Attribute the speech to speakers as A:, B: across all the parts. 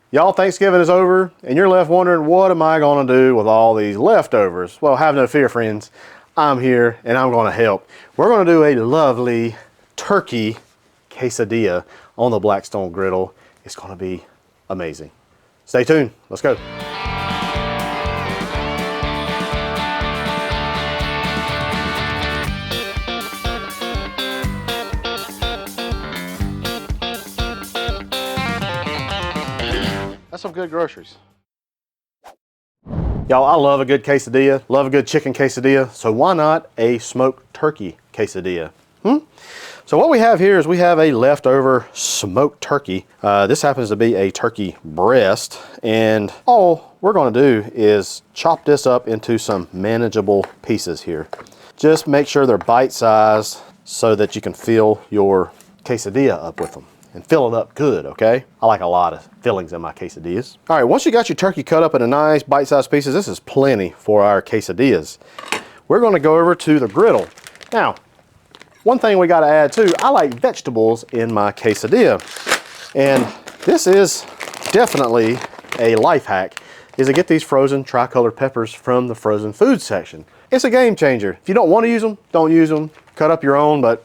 A: Y'all, Thanksgiving is over, and you're left wondering, what am I gonna do with all these leftovers? Well, have no fear, friends. I'm here, and I'm gonna help. We're gonna do a lovely turkey quesadilla on the Blackstone Griddle. It's gonna be amazing. Stay tuned, let's go. That's some good groceries. Y'all, I love a good quesadilla, love a good chicken quesadilla, so why not a smoked turkey quesadilla? So what we have here is we have a leftover smoked turkey. This happens to be a turkey breast, and all we're gonna do is chop this up into some manageable pieces here. Just make sure they're bite-sized so that you can fill your quesadilla up with them. And fill it up good, okay? I like a lot of fillings in my quesadillas. All right, once you got your turkey cut up into nice bite-sized pieces, this is plenty for our quesadillas. We're gonna go over to the griddle. Now, one thing we gotta add too, I like vegetables in my quesadilla. And this is definitely a life hack, is to get these frozen tricolored peppers from the frozen food section. It's a game changer. If you don't wanna use them, don't use them. Cut up your own, but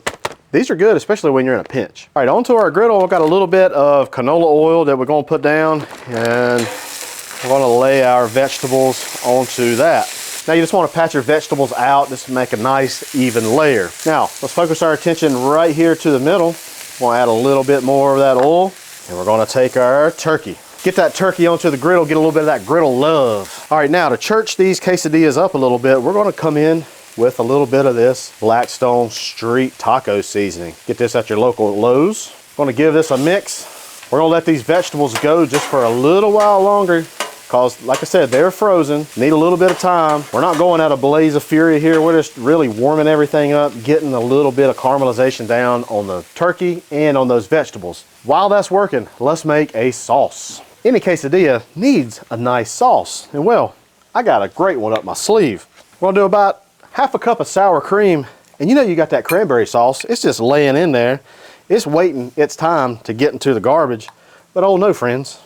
A: these are good, especially when you're in a pinch. All right, onto our griddle, we've got a little bit of canola oil that we're gonna put down, and we're gonna lay our vegetables onto that. Now you just wanna pat your vegetables out just to make a nice, even layer. Now, let's focus our attention right here to the middle. We'll add a little bit more of that oil, and we're gonna take our turkey. Get that turkey onto the griddle, get a little bit of that griddle love. All right, now to church these quesadillas up a little bit, we're gonna come in with a little bit of this Blackstone street taco seasoning. Get this at your local Lowe's. Gonna give this a mix. We're gonna let these vegetables go just for a little while longer, because like I said, they're frozen, need a little bit of time. We're not going at a blaze of fury here. We're just really warming everything up, getting a little bit of caramelization down on the turkey and on those vegetables. While that's working, let's make a sauce. Any quesadilla needs a nice sauce. And well, I got a great one up my sleeve. We're gonna do about half a cup of sour cream, and you know you got that cranberry sauce. It's just laying in there. It's waiting its time to get into the garbage. But oh no, friends,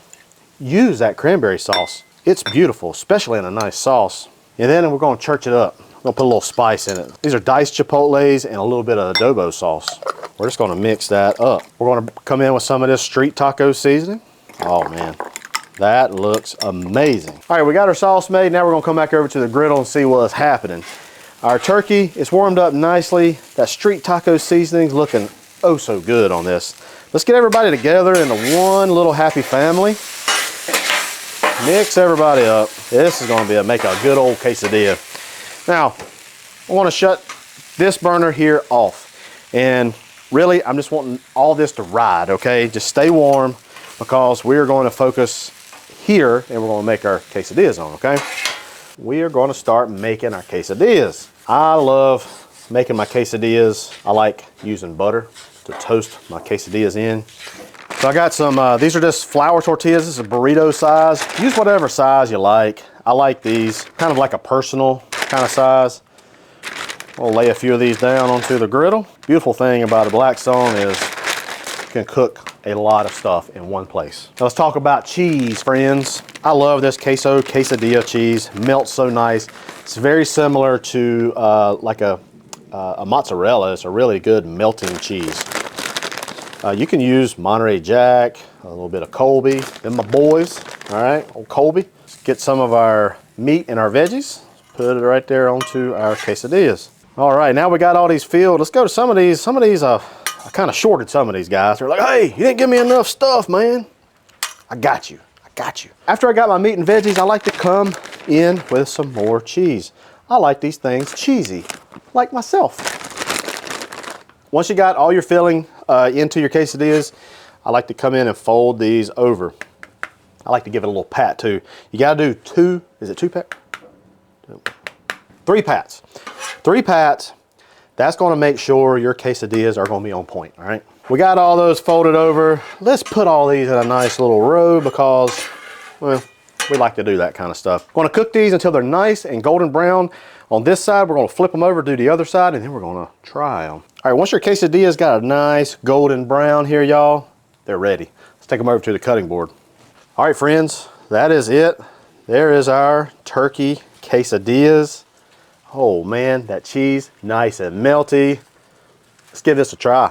A: use that cranberry sauce. It's beautiful, especially in a nice sauce. And then we're gonna church it up. We're gonna put a little spice in it. These are diced chipotles and a little bit of adobo sauce. We're just gonna mix that up. We're gonna come in with some of this street taco seasoning. Oh man, that looks amazing. All right, we got our sauce made. Now we're gonna come back over to the griddle and see what's happening. Our turkey is warmed up nicely. That street taco seasoning's looking oh so good on this. Let's get everybody together into one little happy family. Mix everybody up. This is gonna make a good old quesadilla. Now, I wanna shut this burner here off. And really, I'm just wanting all this to ride, okay? Just stay warm, because we're going to focus here and we're gonna make our quesadillas on, okay? We are going to start making our quesadillas. I love making my quesadillas. I like using butter to toast my quesadillas in. So I got some, these are just flour tortillas. This is a burrito size. Use whatever size you like. I like these, kind of like a personal kind of size. We'll lay a few of these down onto the griddle. Beautiful thing about a Blackstone is you can cook a lot of stuff in one place. Now let's talk about cheese, friends. I love this queso quesadilla cheese. Melts so nice. It's very similar to like a mozzarella. It's a really good melting cheese. You can use Monterey Jack, a little bit of Colby. Then my boys, all right, old Colby. Let's get some of our meat and our veggies. Put it right there onto our quesadillas. All right, now we got all these filled. Let's go to some of these. Some of these, I kind of shorted some of these guys. They're like, hey, you didn't give me enough stuff, man. I got you. I got you. After I got my meat and veggies, I like to come in with some more cheese. I like these things cheesy, like myself. Once you got all your filling into your quesadillas, I like to come in and fold these over. I like to give it a little pat too. You gotta do two, is it two pat? 3 pats. 3 pats. That's gonna make sure your quesadillas are gonna be on point, all right? We got all those folded over. Let's put all these in a nice little row because, well, we like to do that kind of stuff. Gonna cook these until they're nice and golden brown. On this side, we're gonna flip them over, do the other side, and then we're gonna try them. All right, once your quesadillas got a nice golden brown here, y'all, they're ready. Let's take them over to the cutting board. All right, friends, that is it. There is our turkey quesadillas. Oh man, that cheese, nice and melty. Let's give this a try.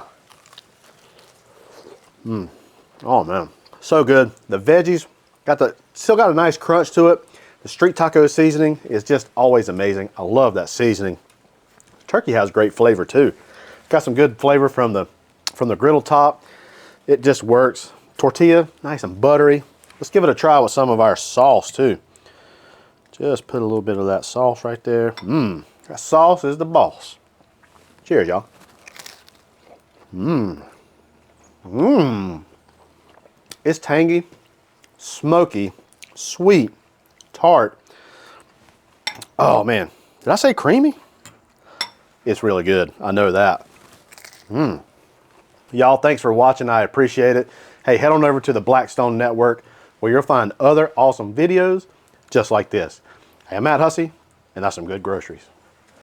A: Oh man, so good. The veggies still got a nice crunch to it. The street taco seasoning is just always amazing. I love that seasoning. Turkey has great flavor too. Got some good flavor from the griddle top. It just works. Tortilla, nice and buttery. Let's give it a try with some of our sauce too. Just put a little bit of that sauce right there. That sauce is the boss. Cheers, y'all. It's tangy, smoky, sweet, tart. Oh man, did I say creamy? It's really good, I know that. Y'all, thanks for watching, I appreciate it. Hey, head on over to the Blackstone Network where you'll find other awesome videos just like this. Hey, I'm Hussey, and that's some good groceries.